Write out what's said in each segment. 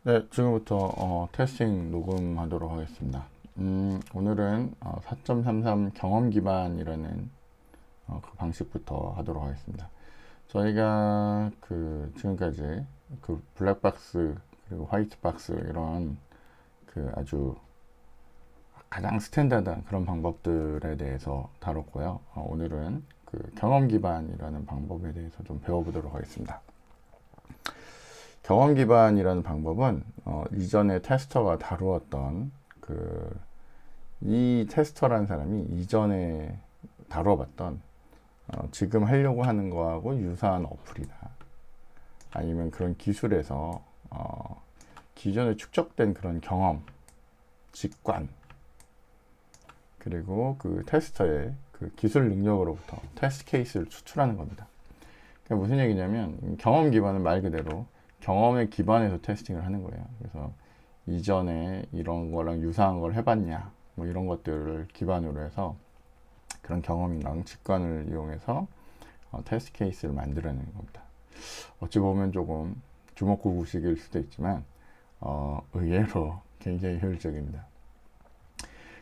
네, 지금부터 테스팅 녹음하도록 하겠습니다. 오늘은 4.33 경험 기반이라는 그 방식부터 하도록 하겠습니다. 저희가 그 지금까지 그 블랙박스 그리고 화이트박스 이런 그 아주 가장 스탠다드한 그런 방법들에 대해서 다뤘고요. 오늘은 그 경험 기반이라는 방법에 대해서 좀 배워보도록 하겠습니다. 경험 기반이라는 방법은 이전에 테스터가 다루었던 이 테스터라는 사람이 이전에 다뤄봤던 지금 하려고 하는 거하고 유사한 어플이다. 아니면 그런 기술에서 기존에 축적된 그런 경험, 직관, 그리고 그 테스터의 그 기술 능력으로부터 테스트 케이스를 추출하는 겁니다. 그러니까 무슨 얘기냐면 경험 기반은 말 그대로 경험에 기반해서 테스팅을 하는 거예요. 그래서 이전에 이런 거랑 유사한 걸 해봤냐, 뭐 이런 것들을 기반으로 해서 그런 경험이랑 직관을 이용해서 테스트 케이스를 만들어내는 겁니다. 어찌 보면 조금 주먹구구식일 수도 있지만 의외로 굉장히 효율적입니다.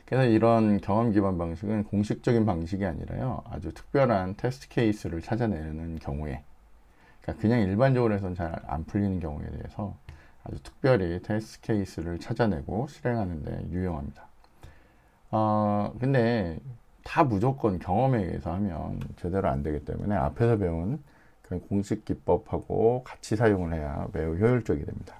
그래서 이런 경험 기반 방식은 공식적인 방식이 아니라요, 아주 특별한 테스트 케이스를 찾아내는 경우에, 그러니까 그냥 일반적으로 해서는 잘 안 풀리는 경우에 대해서 아주 특별히 테스트 케이스를 찾아내고 실행하는 데 유용합니다. 근데 다 무조건 경험에 의해서 하면 제대로 안 되기 때문에 앞에서 배운 그 공식 기법하고 같이 사용을 해야 매우 효율적이 됩니다.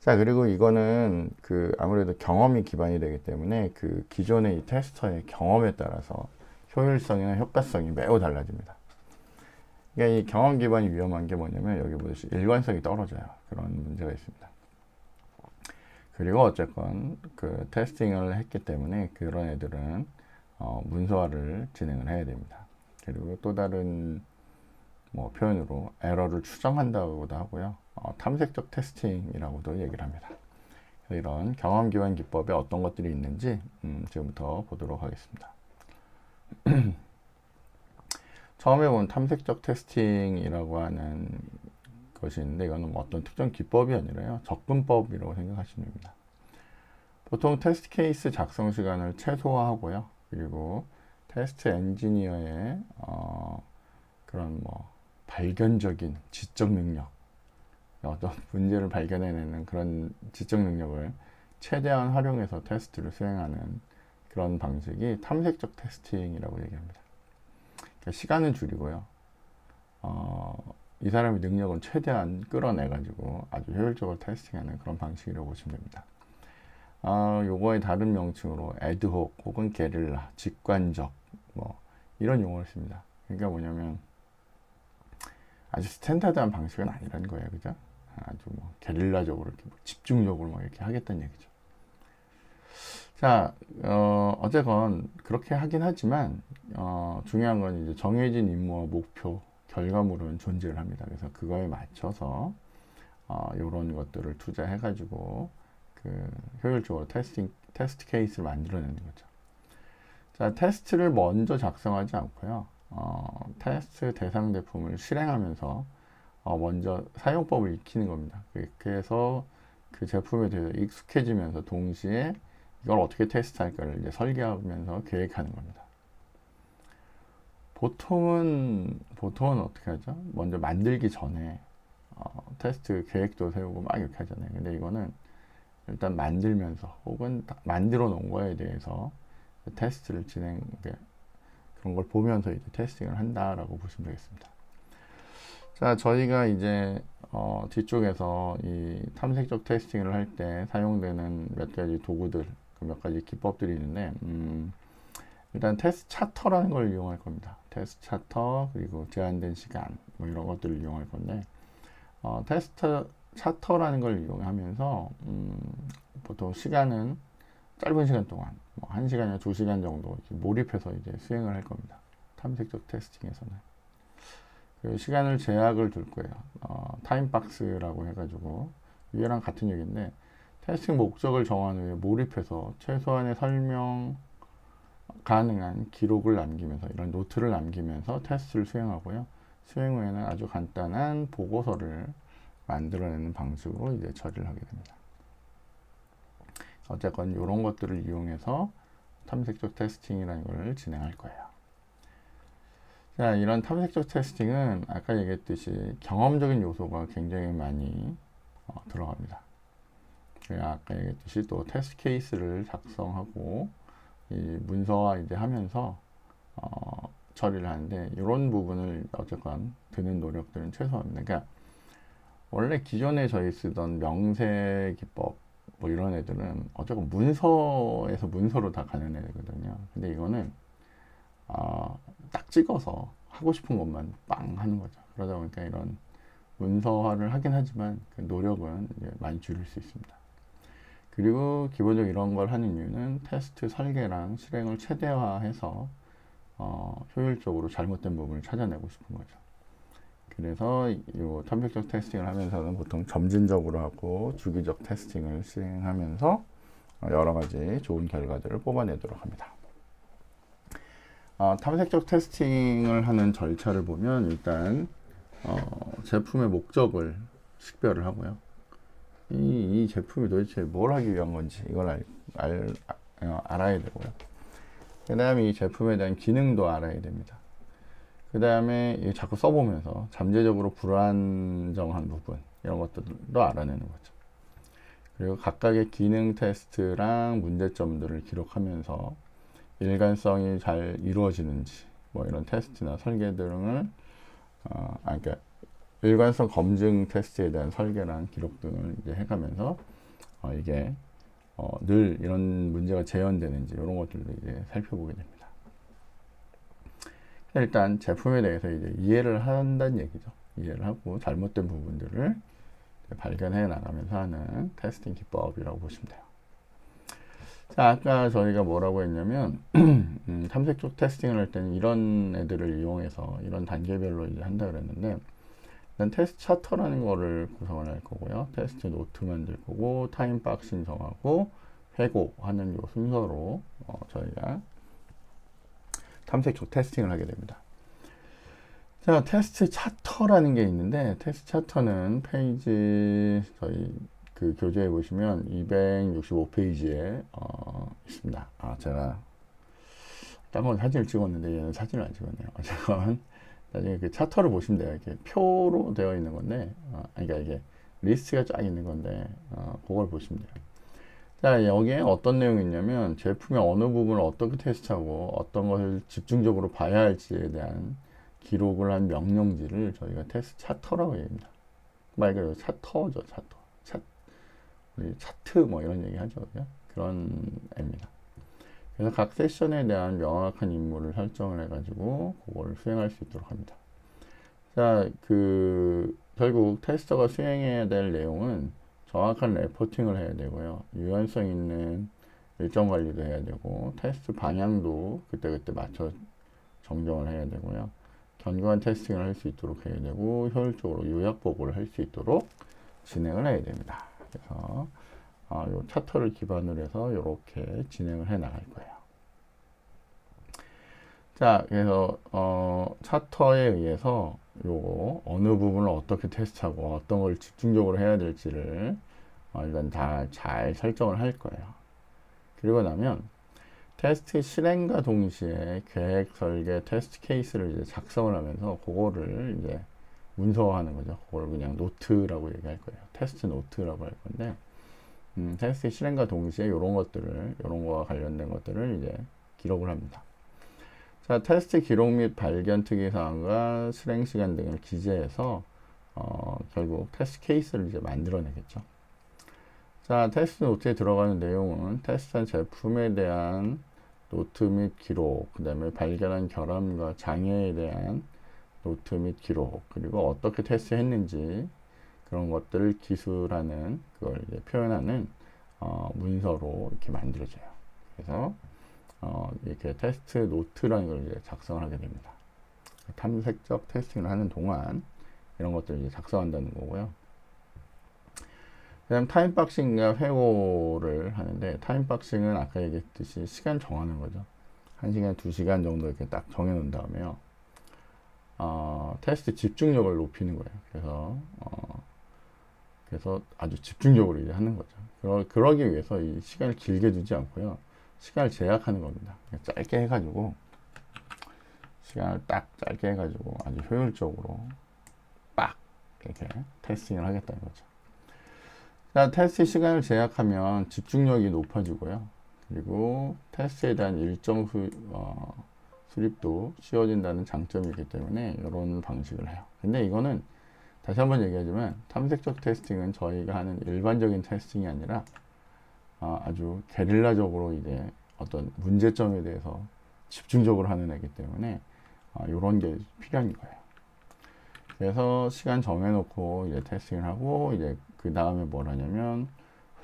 자, 그리고 이거는 그 아무래도 경험이 기반이 되기 때문에 그 기존의 이 테스터의 경험에 따라서 효율성이나 효과성이 매우 달라집니다. 그러니까 이 경험 기반이 위험한 게 뭐냐면 여기 보듯이 일관성이 떨어져요. 그런 문제가 있습니다. 그리고 어쨌건 그 테스팅을 했기 때문에 그런 애들은 문서화를 진행을 해야 됩니다. 그리고 또 다른 뭐 표현으로 에러를 추정한다고도 하고요. 탐색적 테스팅이라고도 얘기를 합니다. 이런 경험 기반 기법에 어떤 것들이 있는지 지금부터 보도록 하겠습니다. 처음에 본 탐색적 테스팅이라고 하는 것이 있는데 이거는 뭐 어떤 특정 기법이 아니라요, 접근법이라고 생각하시면 됩니다. 보통 테스트 케이스 작성 시간을 최소화하고요, 그리고 테스트 엔지니어의 그런 뭐 발견적인 지적 능력, 어떤 문제를 발견해내는 그런 지적 능력을 최대한 활용해서 테스트를 수행하는 그런 방식이 탐색적 테스팅이라고 얘기합니다. 그러니까 시간은 줄이고요, 이 사람의 능력은 최대한 끌어내가지고 아주 효율적으로 테스팅하는 그런 방식이라고 보시면 됩니다. 요거의 다른 명칭으로 애드혹 혹은 게릴라, 직관적, 뭐 이런 용어를 씁니다. 그러니까 뭐냐면 아주 스탠다드한 방식은 아니라는 거예요, 그죠? 아주 뭐 게릴라적으로 이렇게 뭐 집중적으로 뭐 이렇게 하겠다는 얘기죠. 자, 어쨌건 그렇게 하긴 하지만 중요한 건 이제 정해진 임무와 목표, 결과물은 존재를 합니다. 그래서 그거에 맞춰서 이런 것들을 투자해가지고 그 효율적으로 테스트 케이스를 만들어내는 거죠. 자, 테스트를 먼저 작성하지 않고요, 테스트 대상 제품을 실행하면서 먼저 사용법을 익히는 겁니다. 그래서 그 제품에 대해서 익숙해지면서 동시에 이걸 어떻게 테스트할까를 이제 설계하면서 계획하는 겁니다. 보통은 어떻게 하죠? 먼저 만들기 전에 테스트 계획도 세우고 막 이렇게 하잖아요. 근데 이거는 일단 만들면서 혹은 만들어 놓은 거에 대해서 테스트를 그런 걸 보면서 이제 테스팅을 한다라고 보시면 되겠습니다. 자, 저희가 이제 뒤쪽에서 이 탐색적 테스팅을 할 때 사용되는 몇 가지 도구들, 몇 가지 기법들이 있는데, 일단 테스트 차터라는 걸 이용할 겁니다. 테스트 차터, 그리고 제한된 시간, 뭐 이런 것들을 이용할 건데, 테스트 차터라는 걸 이용하면서 보통 시간은 짧은 시간 동안, 뭐 1시간이나 2시간 정도 몰입해서 이제 수행을 할 겁니다. 탐색적 테스팅에서는. 그 시간을 제약을 둘 거예요. 타임박스라고 해가지고 위에랑 같은 얘기인데, 테스팅 목적을 정한 후에 몰입해서 최소한의 설명 가능한 기록을 남기면서 이런 노트를 남기면서 테스트를 수행하고요. 수행 후에는 아주 간단한 보고서를 만들어내는 방식으로 이제 처리를 하게 됩니다. 어쨌건 이런 것들을 이용해서 탐색적 테스팅이라는 걸 진행할 거예요. 자, 이런 탐색적 테스팅은 아까 얘기했듯이 경험적인 요소가 굉장히 많이 들어갑니다. 아까 얘기했듯이 또 테스트 케이스를 작성하고 이 문서화 이제 하면서 처리를 하는데 이런 부분을 어쨌건 드는 노력들은 최소화입니다. 그러니까 원래 기존에 저희 쓰던 명세 기법 뭐 이런 애들은 어쨌건 문서에서 문서로 다 가는 애들거든요. 근데 이거는 딱 찍어서 하고 싶은 것만 빵 하는 거죠. 그러다 보니까 이런 문서화를 하긴 하지만 그 노력은 이제 많이 줄일 수 있습니다. 그리고 기본적으로 이런 걸 하는 이유는 테스트 설계랑 실행을 최대화해서 효율적으로 잘못된 부분을 찾아내고 싶은 거죠. 그래서 이 탐색적 테스팅을 하면서는 보통 점진적으로 하고 주기적 테스팅을 실행하면서 여러 가지 좋은 결과들을 뽑아내도록 합니다. 탐색적 테스팅을 하는 절차를 보면 일단 제품의 목적을 식별을 하고요. 이 제품이 도대체 뭘 하기 위한 건지 이걸 알아야 되고요. 그 다음에 이 제품에 대한 기능도 알아야 됩니다. 그 다음에 자꾸 써보면서 잠재적으로 불안정한 부분 이런 것들도 알아내는 거죠. 그리고 각각의 기능 테스트랑 문제점들을 기록하면서 일관성이 잘 이루어지는지 뭐 이런 테스트나 설계 등을 그러니까 일관성 검증 테스트에 대한 설계랑 기록 등을 이제 해가면서 이게 늘 이런 문제가 재현되는지 이런 것들도 이제 살펴보게 됩니다. 일단 제품에 대해서 이제 이해를 한다는 얘기죠. 이해를 하고 잘못된 부분들을 발견해 나가면서 하는 테스팅 기법이라고 보시면 돼요. 자, 아까 저희가 뭐라고 했냐면 탐색적 테스팅을 할 때는 이런 애들을 이용해서 이런 단계별로 이제 한다 그랬는데 일단 테스트 차터라는 거를 구성을 할 거고요. 테스트 노트 만들 거고 타임박스 신청하고 회고하는 요 순서로 저희가 탐색적 테스팅을 하게 됩니다. 자, 테스트 차터라는 게 있는데 테스트 차터는 페이지 저희 그 교재에 보시면 265페이지에 있습니다. 제가 딴 건 사진을 찍었는데 얘는 사진을 안 찍었네요. 어쨌건 나중에 그 차터를 보시면 돼요. 이렇게 표로 되어 있는 건데, 그러니까 이게 리스트가 쫙 있는 건데, 그걸 보시면 돼요. 자, 여기에 어떤 내용이 있냐면 제품의 어느 부분을 어떻게 테스트하고 어떤 것을 집중적으로 봐야 할지에 대한 기록을 한 명령지를 저희가 테스트 차터라고 얘기합니다. 말 그대로 차터죠, 차터. 우리 차트 뭐 이런 얘기 하죠. 그죠? 그런 애입니다. 그래서 각 세션에 대한 명확한 임무를 설정을 해가지고 그걸 수행할 수 있도록 합니다. 자, 결국 테스터가 수행해야 될 내용은 정확한 레포팅을 해야 되고요. 유연성 있는 일정 관리도 해야 되고 테스트 방향도 그때그때 맞춰 정정을 해야 되고요. 견고한 테스팅을 할 수 있도록 해야 되고 효율적으로 요약 보고를 할 수 있도록 진행을 해야 됩니다. 그래서 요 차트를 기반으로 해서 이렇게 진행을 해 나갈 거예요. 자, 그래서 차트에 의해서 요거 어느 부분을 어떻게 테스트하고 어떤 걸 집중적으로 해야 될지를 일단 다 잘 설정을 할 거예요. 그리고 나면 테스트 실행과 동시에 계획 설계 테스트 케이스를 이제 작성을 하면서 그거를 이제 문서화하는 거죠. 그걸 그냥 노트라고 얘기할 거예요. 테스트 노트라고 할 건데, 테스트 실행과 동시에 이런 거와 관련된 것들을 이제 기록을 합니다. 자, 테스트 기록 및 발견 특이사항과 실행 시간 등을 기재해서 결국 테스트 케이스를 이제 만들어내겠죠. 자, 테스트 노트에 들어가는 내용은 테스트한 제품에 대한 노트 및 기록, 그 다음에 발견한 결함과 장애에 대한 노트 및 기록, 그리고 어떻게 테스트했는지 그런 것들을 기술하는 그걸 이제 표현하는 문서로 이렇게 만들어져요. 그래서 이렇게 테스트 노트라는 걸 이제 작성을 하게 됩니다. 탐색적 테스팅을 하는 동안 이런 것들을 이제 작성한다는 거고요. 그 다음 타임박싱과 회고를 하는데 타임박싱은 아까 얘기했듯이 시간 정하는 거죠. 1시간, 2시간 정도 이렇게 딱 정해 놓은 다음에요. 테스트 집중력을 높이는 거예요. 그래서 그래서 아주 집중적으로 이제 하는 거죠. 그러기 위해서 이 시간을 길게 두지 않고요. 시간을 제약하는 겁니다. 짧게 해가지고 시간을 딱 짧게 해가지고 아주 효율적으로 빡 이렇게 테스팅을 하겠다는 거죠. 자, 테스트 시간을 제약하면 집중력이 높아지고요. 그리고 테스트에 대한 일정 수립도 쉬워진다는 장점이 있기 때문에 이런 방식을 해요. 근데 이거는 다시 한번 얘기하지만 탐색적 테스팅은 저희가 하는 일반적인 테스팅이 아니라 아주 게릴라적으로 이제 어떤 문제점에 대해서 집중적으로 하는 애기 때문에 이런 게 필요한 거예요. 그래서 시간 정해놓고 이제 테스팅을 하고 이제 그 다음에 뭘 하냐면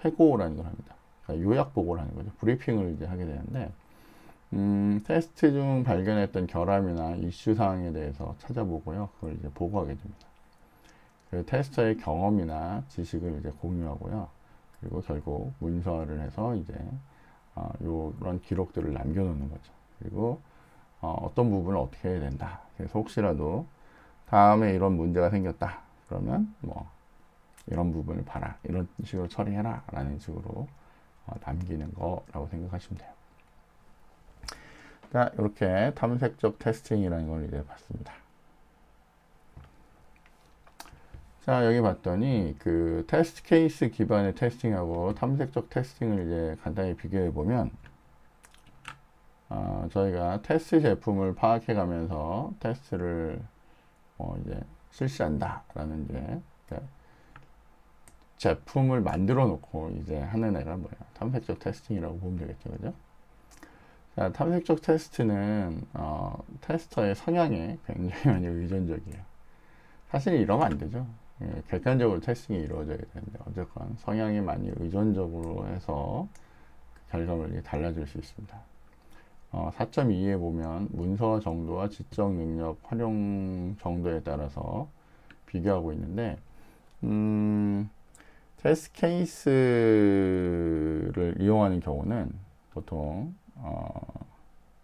회고라는 걸 합니다. 그러니까 요약 보고를 하는 거죠. 브리핑을 이제 하게 되는데 테스트 중 발견했던 결함이나 이슈 사항에 대해서 찾아보고요. 그걸 이제 보고하게 됩니다. 그 테스터의 경험이나 지식을 이제 공유하고요. 그리고 결국 문서화를 해서 이제 이런 기록들을 남겨놓는 거죠. 그리고 어떤 부분을 어떻게 해야 된다. 그래서 혹시라도 다음에 이런 문제가 생겼다. 그러면 뭐 이런 부분을 봐라. 이런 식으로 처리해라. 라는 식으로 남기는 거라고 생각하시면 돼요. 자, 이렇게 탐색적 테스팅이라는 걸 이제 봤습니다. 자, 여기 봤더니 그 테스트 케이스 기반의 테스팅하고 탐색적 테스팅을 이제 간단히 비교해 보면 저희가 테스트 제품을 파악해 가면서 테스트를 이제 실시한다라는 이제 그러니까 제품을 만들어 놓고 이제 하는 애가 뭐야? 탐색적 테스팅이라고 보면 되겠죠, 그죠? 자, 탐색적 테스트는 테스터의 성향에 굉장히 많이 의존적이에요. 사실 이러면 안 되죠. 예, 객관적으로 테스팅이 이루어져야 되는데 어쨌건 성향이 많이 의존적으로 해서 결과물이 달라질 수 있습니다. 4.2에 보면 문서 정도와 지적 능력 활용 정도에 따라서 비교하고 있는데 테스트 케이스를 이용하는 경우는 보통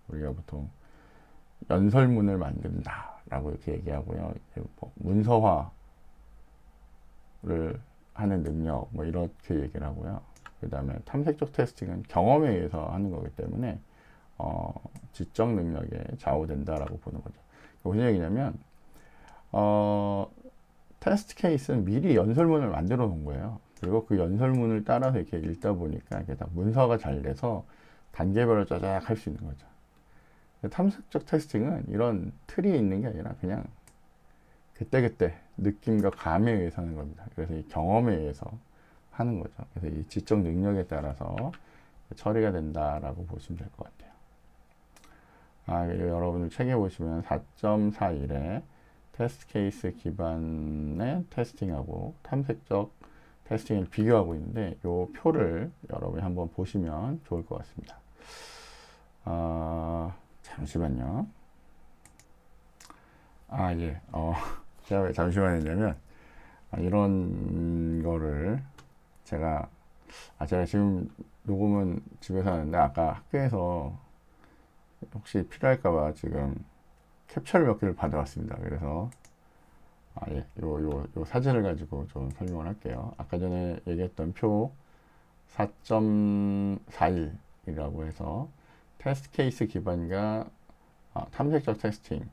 우리가 보통 연설문을 만든다라고 이렇게 얘기하고요. 뭐 문서화를 하는 능력 뭐 이렇게 얘기를 하고요. 그 다음에 탐색적 테스팅은 경험에 의해서 하는 거기 때문에 지적 능력에 좌우된다라고 보는 거죠. 무슨 얘기냐면 테스트 케이스는 미리 연설문을 만들어 놓은 거예요. 그리고 그 연설문을 따라서 이렇게 읽다 보니까 이게 다 문서가 잘 돼서 단계별로 짜작 할 수 있는 거죠. 탐색적 테스팅은 이런 틀이 있는 게 아니라 그냥 그때그때 느낌과 감에 의해서 하는 겁니다. 그래서 이 경험에 의해서 하는 거죠. 그래서 이 지적 능력에 따라서 처리가 된다라고 보시면 될 것 같아요. 여러분들 책에 보시면 4.41에 테스트 케이스 기반의 테스팅하고 탐색적 테스팅을 비교하고 있는데 이 표를 여러분이 한번 보시면 좋을 것 같습니다. 잠시만요. 예. 제가 왜 잠시만 했냐면, 이런 거를 제가 지금 녹음은 집에서 하는데, 아까 학교에서 혹시 필요할까봐 지금 캡처를 몇 개를 받아왔습니다. 그래서, 요 사진을 가지고 좀 설명을 할게요. 아까 전에 얘기했던 표 4.41이라고 해서 테스트 케이스 기반과 탐색적 테스팅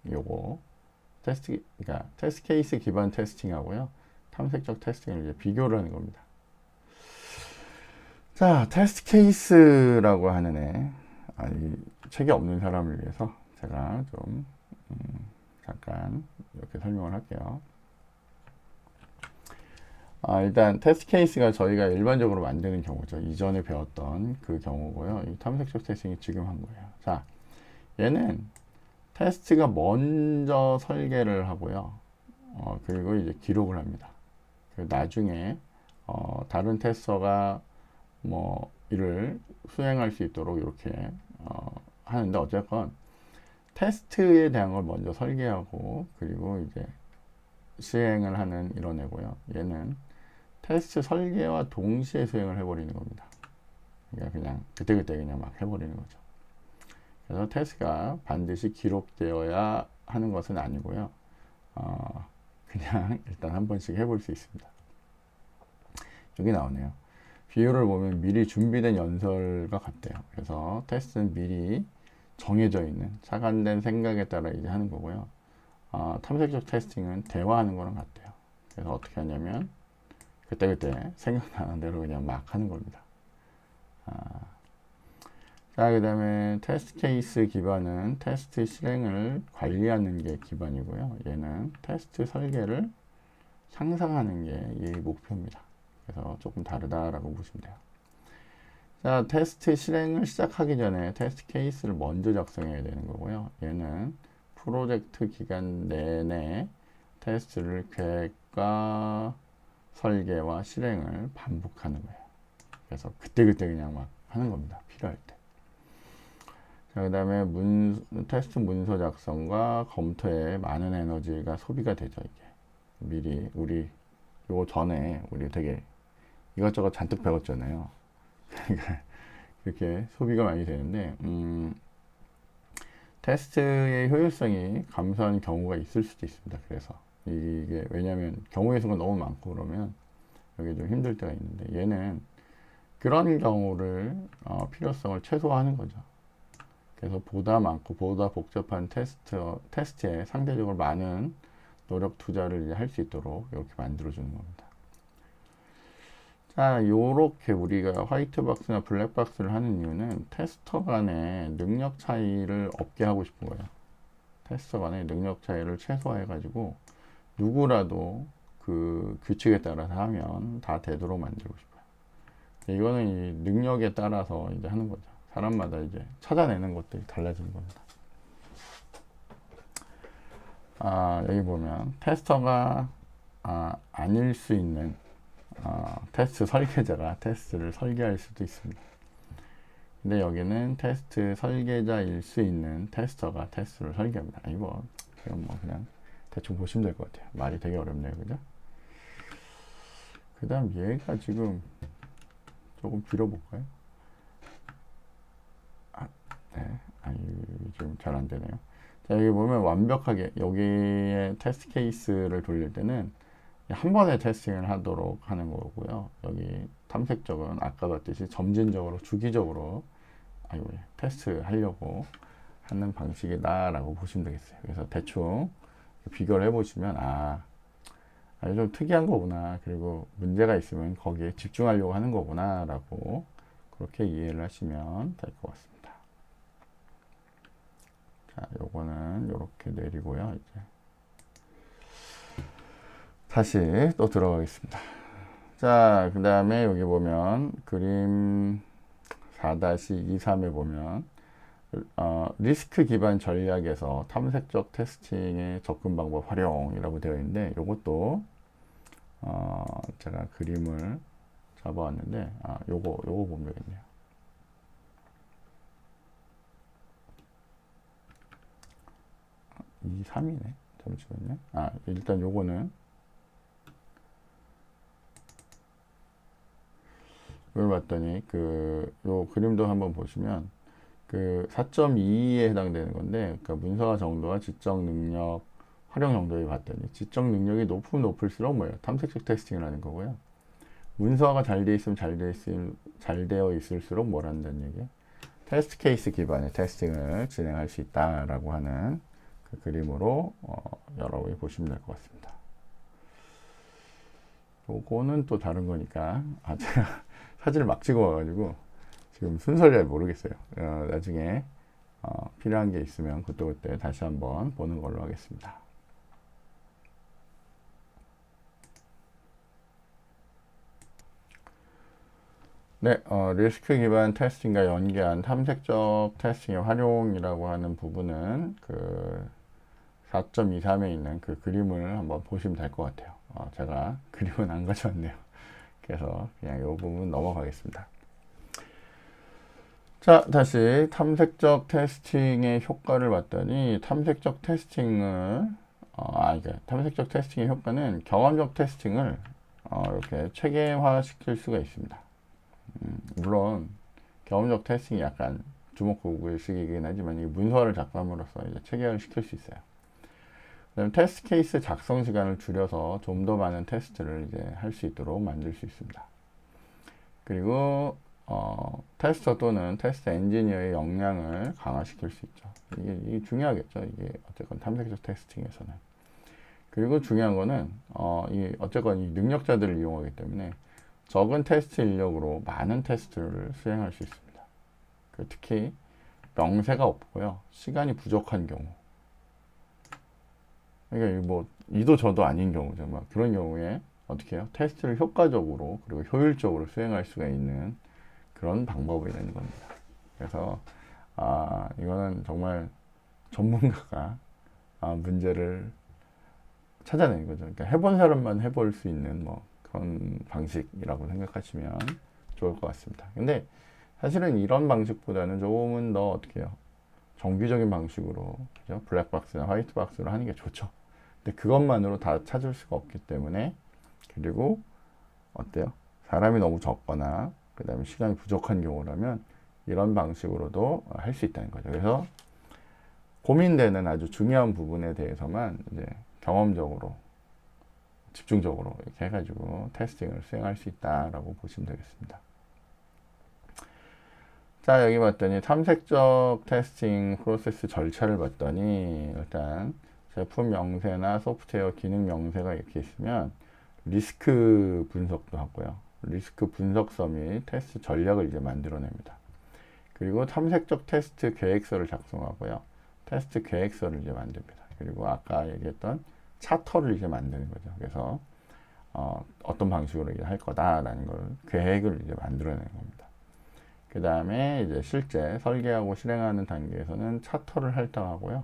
요거 그러니까 테스트 케이스 기반 테스팅하고요 탐색적 테스팅을 이제 비교를 하는 겁니다. 자, 테스트 케이스라고 하는 애 이 책이 없는 사람을 위해서 제가 좀 잠깐 이렇게 설명을 할게요. 일단 테스트 케이스가 저희가 일반적으로 만드는 경우죠. 이전에 배웠던 그 경우고요. 이 탐색적 테스팅이 지금 한 거예요. 자, 얘는 테스트가 먼저 설계를 하고요. 그리고 이제 기록을 합니다. 나중에 다른 테스터가 뭐 이를 수행할 수 있도록 이렇게 하는데 어쨌건 테스트에 대한 걸 먼저 설계하고 그리고 이제 수행을 하는 이런 애고요. 얘는 테스트 설계와 동시에 수행을 해버리는 겁니다. 그러니까 그냥 그때그때 그냥 막 해버리는 거죠. 그래서 테스트가 반드시 기록되어야 하는 것은 아니고요. 그냥 일단 한 번씩 해볼 수 있습니다. 여기 나오네요. 비율을 보면 미리 준비된 연설과 같대요. 그래서 테스트는 미리 정해져 있는 차관된 생각에 따라 이제 하는 거고요. 탐색적 테스팅은 대화하는 거랑 같대요. 그래서 어떻게 하냐면 그때그때 생각나는 대로 그냥 막 하는 겁니다. 자, 그 다음에 테스트 케이스 기반은 테스트 실행을 관리하는 게 기반이고요. 얘는 테스트 설계를 상상하는 게 이 목표입니다. 그래서 조금 다르다라고 보시면 돼요. 자, 테스트 실행을 시작하기 전에 테스트 케이스를 먼저 작성해야 되는 거고요. 얘는 프로젝트 기간 내내 테스트를 계획과 설계와 실행을 반복하는 거예요. 그래서 그때그때 그냥 막 하는 겁니다. 필요할 때. 자, 그 다음에 테스트 문서 작성과 검토에 많은 에너지가 소비가 되죠, 이게. 미리, 요거 전에 우리 되게 이것저것 잔뜩 배웠잖아요. 이렇게 소비가 많이 되는데, 테스트의 효율성이 감소하는 경우가 있을 수도 있습니다. 그래서 이게 왜냐하면 경우의 수가 너무 많고 그러면 여기 좀 힘들 때가 있는데 얘는 그런 경우를 필요성을 최소화하는 거죠. 그래서 보다 많고 보다 복잡한 테스트에 상대적으로 많은 노력 투자를 할 수 있도록 이렇게 만들어주는 겁니다. 자, 요렇게 우리가 화이트박스나 블랙박스를 하는 이유는 테스터 간의 능력 차이를 없게 하고 싶은 거예요. 테스터 간의 능력 차이를 최소화해가지고 누구라도 그 규칙에 따라서 하면 다 되도록 만들고 싶어요. 이거는 이 능력에 따라서 이제 하는 거죠. 사람마다 이제 찾아내는 것들이 달라지는 겁니다. 여기 보면 테스터가 아닐 수 있는 테스트 설계자가 테스트를 설계할 수도 있습니다. 근데 여기는 테스트 설계자일 수 있는 테스터가 테스트를 설계합니다. 이건 뭐 그냥 대충 보시면 될 것 같아요. 말이 되게 어렵네요. 그죠? 그 다음 얘가 지금 조금 길어볼까요? 네. 좀 잘 안 되네요. 자, 여기 보면 완벽하게 여기에 테스트 케이스를 돌릴 때는 한 번에 테스팅을 하도록 하는 거고요. 여기 탐색적은 아까 봤듯이 점진적으로 주기적으로 테스트 하려고 하는 방식이다라고 보시면 되겠어요. 그래서 대충 비교를 해보시면 좀 특이한 거구나. 그리고 문제가 있으면 거기에 집중하려고 하는 거구나 라고 그렇게 이해를 하시면 될 것 같습니다. 자, 요거는 요렇게 내리고요. 이제 다시 또 들어가겠습니다. 자, 그 다음에 여기 보면 그림 4-23에 보면 리스크 기반 전략에서 탐색적 테스팅의 접근 방법 활용이라고 되어 있는데 요것도 제가 그림을 잡아왔는데 요거 보면 되겠네요. 3이네. 잠시만요. 일단 요거는 이걸 봤더니 요 그림도 한번 보시면 4.2에 해당되는 건데 그러니까 문서화 정도와 지적 능력 활용 정도에 봤더니 지적 능력이 높으면 높을수록 뭐예요? 탐색적 테스팅을 하는 거고요. 문서화가 잘 되어 있으면 잘 되어 있을수록 뭘 한다는 얘기예요? 테스트 케이스 기반의 테스팅을 진행할 수 있다라고 하는 그 그림으로 여러분이 보시면 될 것 같습니다. 요거는 또 다른 거니까 제가 사진을 막 찍어 와가지고 지금 순서를 잘 모르겠어요. 나중에 필요한 게 있으면 그때 다시 한번 보는 걸로 하겠습니다. 네, 리스크 기반 테스팅과 연계한 탐색적 테스팅의 활용이라고 하는 부분은 4.23에 있는 그 그림을 한번 보시면 될 것 같아요. 제가 그림은 안 가져왔네요. 그래서 그냥 이 부분 넘어가겠습니다. 자, 다시 탐색적 테스팅의 효과를 봤더니 탐색적 테스팅의 효과는 경험적 테스팅을 이렇게 체계화 시킬 수가 있습니다. 물론 경험적 테스팅이 약간 주먹구구식이긴 하지만 이 문서를 작성함으로써 이제 체계화를 시킬 수 있어요. 그다음에 테스트 케이스 작성 시간을 줄여서 좀 더 많은 테스트를 이제 할 수 있도록 만들 수 있습니다. 그리고 테스터 또는 테스트 엔지니어의 역량을 강화시킬 수 있죠. 이게 중요하겠죠. 이게 어쨌건 탐색적 테스팅에서는. 그리고 중요한 거는 이 어쨌건 이 능력자들을 이용하기 때문에 적은 테스트 인력으로 많은 테스트를 수행할 수 있습니다. 특히 명세가 없고요, 시간이 부족한 경우, 그러니까 뭐 이도 저도 아닌 경우죠. 막 그런 경우에 어떻게 해요? 테스트를 효과적으로 그리고 효율적으로 수행할 수가 있는 그런 방법이 되는 겁니다. 그래서 이거는 정말 전문가가 문제를 찾아내는 거죠. 그러니까 해본 사람만 해볼 수 있는 뭐 그런 방식이라고 생각하시면 좋을 것 같습니다. 근데 사실은 이런 방식보다는 조금은 더 어떻게 해요? 정규적인 방식으로, 그죠? 블랙박스나 화이트박스로 하는 게 좋죠. 근데 그것만으로 다 찾을 수가 없기 때문에, 그리고 어때요? 사람이 너무 적거나 그 다음에 시간이 부족한 경우라면 이런 방식으로도 할 수 있다는 거죠. 그래서 고민되는 아주 중요한 부분에 대해서만 이제 경험적으로 집중적으로 이렇게 해가지고 테스팅을 수행할 수 있다라고 보시면 되겠습니다. 자, 여기 봤더니 탐색적 테스팅 프로세스 절차를 봤더니 일단 제품 명세나 소프트웨어 기능 명세가 이렇게 있으면 리스크 분석도 하고요. 리스크 분석서 및 테스트 전략을 이제 만들어냅니다. 그리고 탐색적 테스트 계획서를 작성하고요. 테스트 계획서를 이제 만듭니다. 그리고 아까 얘기했던 차터를 이제 만드는 거죠. 그래서 어떤 방식으로 이제 할 거다라는 걸 계획을 이제 만들어내는 겁니다. 그 다음에 이제 실제 설계하고 실행하는 단계에서는 차터를 할당하고요.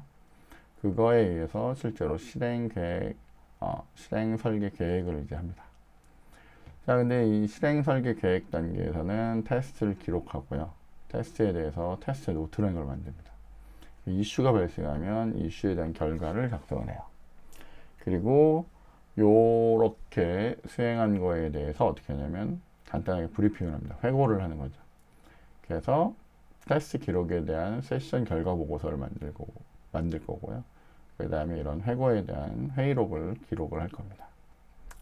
그거에 의해서 실제로 실행 계획, 실행 설계 계획을 이제 합니다. 자, 근데 이 실행 설계 계획 단계에서는 테스트를 기록하고요. 테스트에 대해서 테스트 노트라는 걸 만듭니다. 이슈가 발생하면 이슈에 대한 결과를 작성을 해요. 그리고 요렇게 수행한 거에 대해서 어떻게 하냐면 간단하게 브리핑을 합니다. 회고를 하는 거죠. 그래서 테스트 기록에 대한 세션 결과 보고서를 만들 거고요. 그 다음에 이런 회고에 대한 회의록을 기록을 할 겁니다.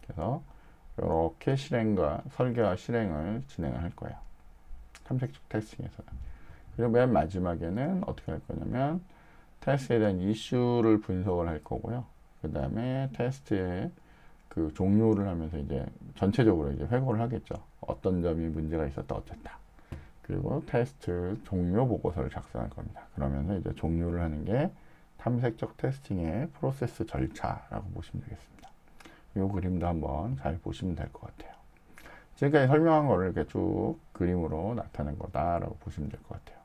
그래서 이렇게 실행과 설계와 실행을 진행을 할 거예요. 탐색적 테스팅에서는. 그리고 맨 마지막에는 어떻게 할 거냐면 테스트에 대한 이슈를 분석을 할 거고요. 그 다음에 테스트의 그 종료를 하면서 이제 전체적으로 이제 회고를 하겠죠. 어떤 점이 문제가 있었다, 어쨌다. 그리고 테스트 종료 보고서를 작성할 겁니다. 그러면서 이제 종료를 하는 게 탐색적 테스팅의 프로세스 절차라고 보시면 되겠습니다. 이 그림도 한번 잘 보시면 될 것 같아요. 지금까지 설명한 거를 이렇게 쭉 그림으로 나타낸 거다라고 보시면 될 것 같아요.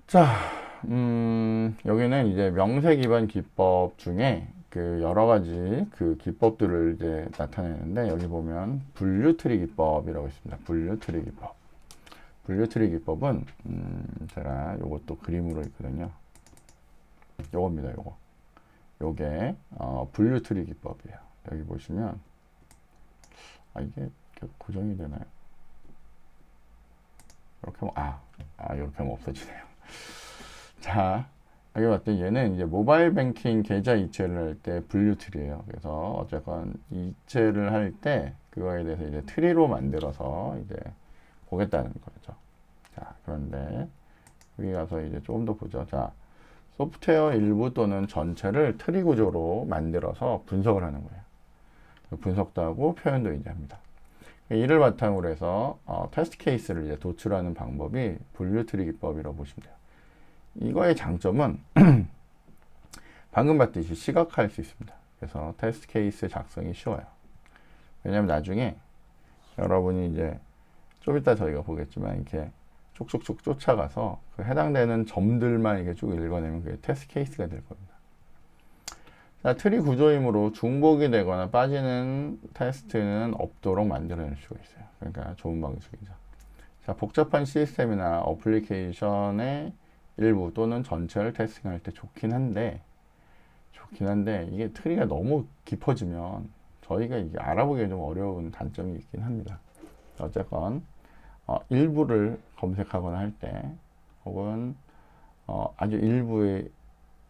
자, 여기는 이제 명세 기반 기법 중에 그 여러 가지 그 기법들을 이제 나타내는데, 여기 보면 분류 트리 기법이라고 있습니다. 분류 트리 기법. 분류 트리 기법은 제가 요것도 그림으로 있거든요. 요겁니다. 요게 분류 트리 기법이에요. 여기 보시면 이게 고정이 되나요? 이렇게 하면 이렇게 하면 없어지네요. 자, 여기 봤더니 얘는 이제 모바일 뱅킹 계좌 이체를 할 때 분류 트리예요. 그래서 어쨌건 이체를 할 때 그거에 대해서 이제 트리로 만들어서 이제 보겠다는 거죠. 자, 그런데 여기 가서 이제 조금 더 보죠. 자, 소프트웨어 일부 또는 전체를 트리 구조로 만들어서 분석을 하는 거예요. 분석도 하고 표현도 이제 합니다. 이를 바탕으로 해서 테스트 케이스를 이제 도출하는 방법이 분류 트리 기법이라고 보시면 돼요. 이거의 장점은 방금 봤듯이 시각화할 수 있습니다. 그래서 테스트 케이스 작성이 쉬워요. 왜냐하면 나중에 여러분이 이제 좀 이따 저희가 보겠지만 이렇게 쭉쭉쭉 쫓아가서 그 해당되는 점들만 이렇게 쭉 읽어내면 그게 테스트 케이스가 될 겁니다. 자, 트리 구조이므로 중복이 되거나 빠지는 테스트는 없도록 만들어낼 수가 있어요. 그러니까 좋은 방식이죠. 자, 복잡한 시스템이나 어플리케이션의 일부 또는 전체를 테스팅할 때 좋긴 한데 이게 트리가 너무 깊어지면 저희가 이게 알아보기가 좀 어려운 단점이 있긴 합니다. 어쨌건 일부를 검색하거나 할 때 혹은 아주 일부에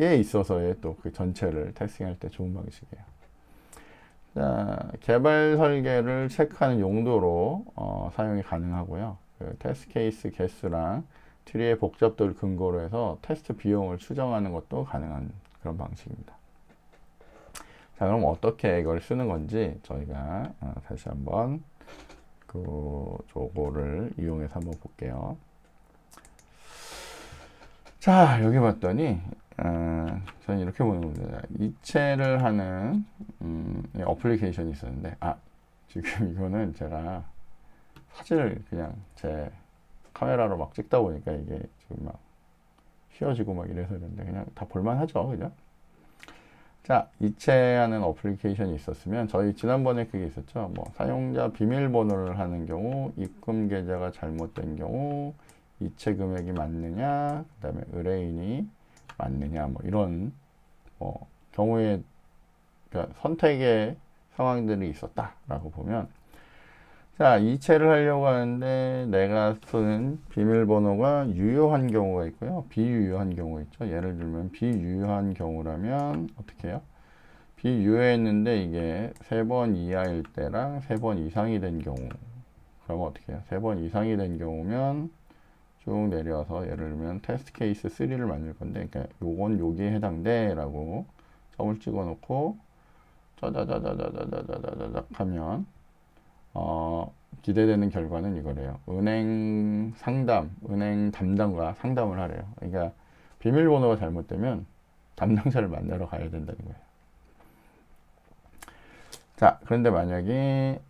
있어서의 또 그 전체를 테스팅할 때 좋은 방식이에요. 자, 개발 설계를 체크하는 용도로 사용이 가능하고요. 그 테스트 케이스 개수랑 트리의 복잡도를 근거로 해서 테스트 비용을 추정하는 것도 가능한 그런 방식입니다. 자, 그럼 어떻게 이걸 쓰는 건지 저희가 다시 한번 저거를 이용해서 한번 볼게요. 자, 여기 봤더니 저는 이렇게 보는 겁니다. 이체를 하는 어플리케이션이 있었는데, 지금 이거는 제가 사진을 그냥 제 카메라로 막 찍다 보니까 이게 지금 막 휘어지고 막 이래서 그런데 그냥 다 볼만하죠, 그죠? 자, 이체하는 어플리케이션이 있었으면 저희 지난번에 그게 있었죠. 뭐 사용자 비밀번호를 하는 경우, 입금 계좌가 잘못된 경우, 이체 금액이 맞느냐, 그다음에 의뢰인이 맞느냐, 뭐 이런 경우에 그러니까 선택의 상황들이 있었다라고 보면, 자, 이체를 하려고 하는데 내가 쓰는 비밀번호가 유효한 경우가 있고요. 비유효한 경우가 있죠. 예를 들면 비유효한 경우라면 어떻게 해요? 비유효했는데 이게 3번 이하일 때랑 3번 이상이 된 경우. 그러면 어떻게 해요? 3번 이상이 된 경우면 쭉 내려와서 예를 들면 테스트 케이스 3를 만들 건데, 그러니까 요건 여기에 해당돼 라고 점을 찍어 놓고 짜자자자자자자자자자 하면 기대되는 결과는 이거래요. 은행 담당과 상담을 하래요. 그러니까 비밀번호가 잘못되면 담당자를 만나러 가야 된다는 거예요. 자, 그런데 만약에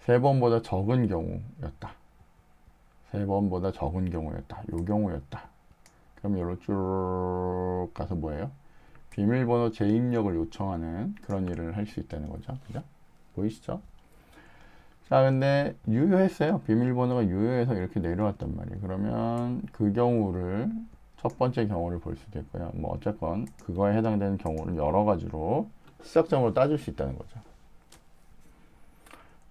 3번보다 적은 경우였다. 3번보다 적은 경우였다. 요 경우였다. 그럼 여기로 쭉 가서 뭐예요? 비밀번호 재입력을 요청하는 그런 일을 할 수 있다는 거죠. 그죠? 보이시죠? 자, 근데 유효했어요. 비밀번호가 유효해서 이렇게 내려왔단 말이에요. 그러면 그 경우를 첫 번째 경우를 볼 수도 있고요. 뭐 어쨌건 그거에 해당되는 경우를 여러 가지로 시작점으로 따질 수 있다는 거죠.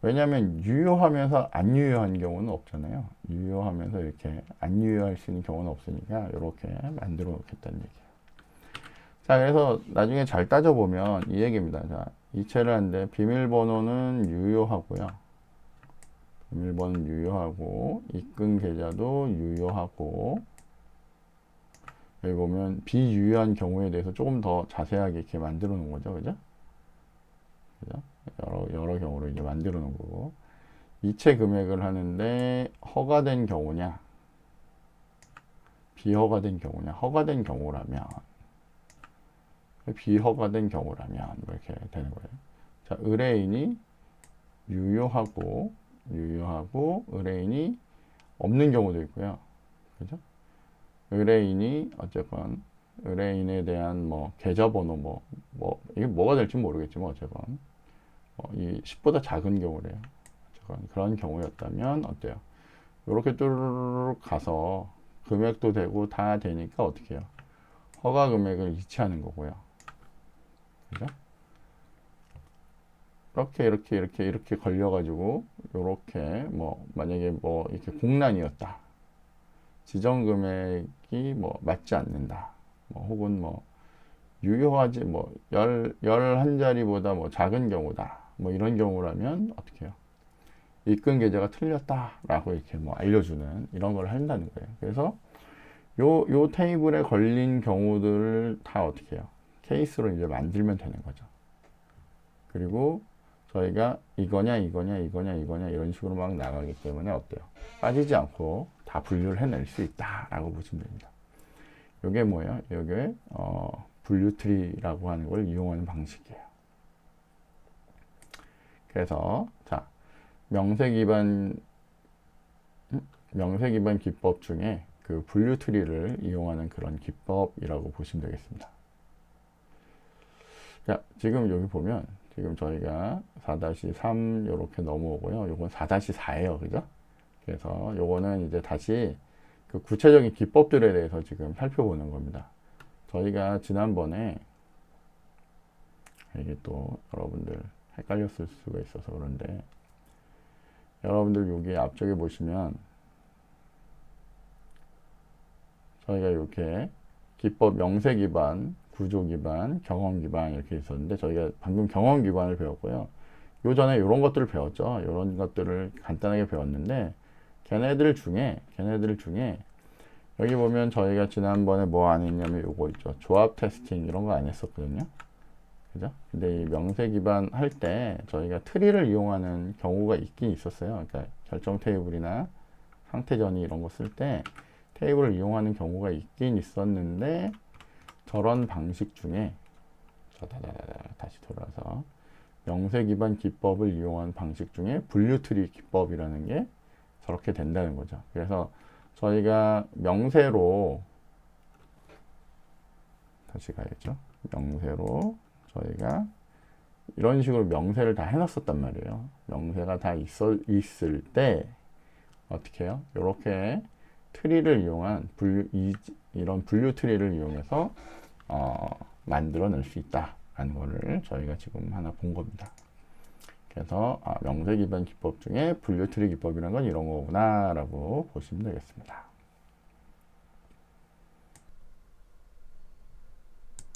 왜냐하면 유효하면서 안 유효한 경우는 없잖아요. 유효하면서 이렇게 안 유효할 수 있는 경우는 없으니까 이렇게 만들어 놓겠다는 얘기예요. 자, 그래서 나중에 잘 따져보면 이 얘기입니다. 자, 이체를 하는데 비밀번호는 유효하고요. 비밀번호는 유효하고 입금 계좌도 유효하고, 여기 보면 비유효한 경우에 대해서 조금 더 자세하게 이렇게 만들어 놓은 거죠. 그죠? 그죠? 여러 경우로 이제 만들어 놓은 거고, 이체 금액을 하는데 허가된 경우냐 비허가된 경우냐, 허가된 경우라면 비허가된 경우라면 이렇게 되는 거예요. 자, 의뢰인이 유효하고 의뢰인이 없는 경우도 있고요. 그죠? 의뢰인이 어쨌건 의뢰인에 대한 뭐 계좌번호 이게 뭐가 될지 모르겠지만 어쨌건 이 10보다 작은 경우래요. 어쨌건 그런 경우였다면 어때요? 이렇게 뚜루룩 가서 금액도 되고 다 되니까 어떻게 해요? 허가 금액을 이체하는 거고요. 그죠? 이렇게 걸려가지고 이렇게 뭐 만약에 뭐 이렇게 공란이었다. 지정 금액이 뭐 맞지 않는다. 뭐 혹은 뭐 유효하지 뭐 11자리보다 뭐 작은 경우다. 뭐 이런 경우라면 어떻게 해요? 입금 계좌가 틀렸다라고 이렇게 뭐 알려주는 이런 걸 한다는 거예요. 그래서 요 테이블에 걸린 경우들을 다 어떻게 해요? 케이스로 이제 만들면 되는 거죠. 그리고 저희가 이거냐 이런 식으로 막 나가기 때문에 어때요? 빠지지 않고 다 분류를 해낼 수 있다라고 보시면 됩니다. 이게 뭐예요? 이게 분류 트리라고 하는 걸 이용하는 방식이에요. 그래서 자, 명세 기반 기법 중에 그 분류 트리를 이용하는 그런 기법이라고 보시면 되겠습니다. 자, 지금 여기 보면 지금 저희가 4-3 이렇게 넘어오고요. 요건 4-4예요. 그죠? 그래서 요거는 이제 다시 그 구체적인 기법들에 대해서 지금 살펴보는 겁니다. 저희가 지난번에 이게 또 여러분들 헷갈렸을 수가 있어서 그런데, 여러분들 여기 앞쪽에 보시면 저희가 이렇게 기법 명세 기반 구조 기반, 경험 기반 이렇게 있었는데 저희가 방금 경험 기반을 배웠고요. 요 전에 이런 것들을 배웠죠. 이런 것들을 간단하게 배웠는데 걔네들 중에 여기 보면 저희가 지난번에 뭐 안 했냐면 요거 있죠. 조합 테스팅 이런 거 안 했었거든요. 그죠? 근데 이 명세 기반 할 때 저희가 트리를 이용하는 경우가 있긴 있었어요. 그러니까 결정 테이블이나 상태 전이 이런 거 쓸 때 테이블을 이용하는 경우가 있긴 있었는데 저런 방식 중에 다시 돌아서 명세 기반 기법을 이용한 방식 중에 분류 트리 기법이라는 게 저렇게 된다는 거죠. 그래서 저희가 명세로 다시 가야죠. 명세로 저희가 이런 식으로 명세를 다 해놨었단 말이에요. 명세가 다 있을 때 어떻게 해요? 이렇게 트리를 이용한 이런 분류 트리를 이용해서 만들어낼 수 있다라는 거를 저희가 지금 하나 본 겁니다. 그래서 명세 기반 기법 중에 분류 트리 기법이라는 건 이런 거구나 라고 보시면 되겠습니다.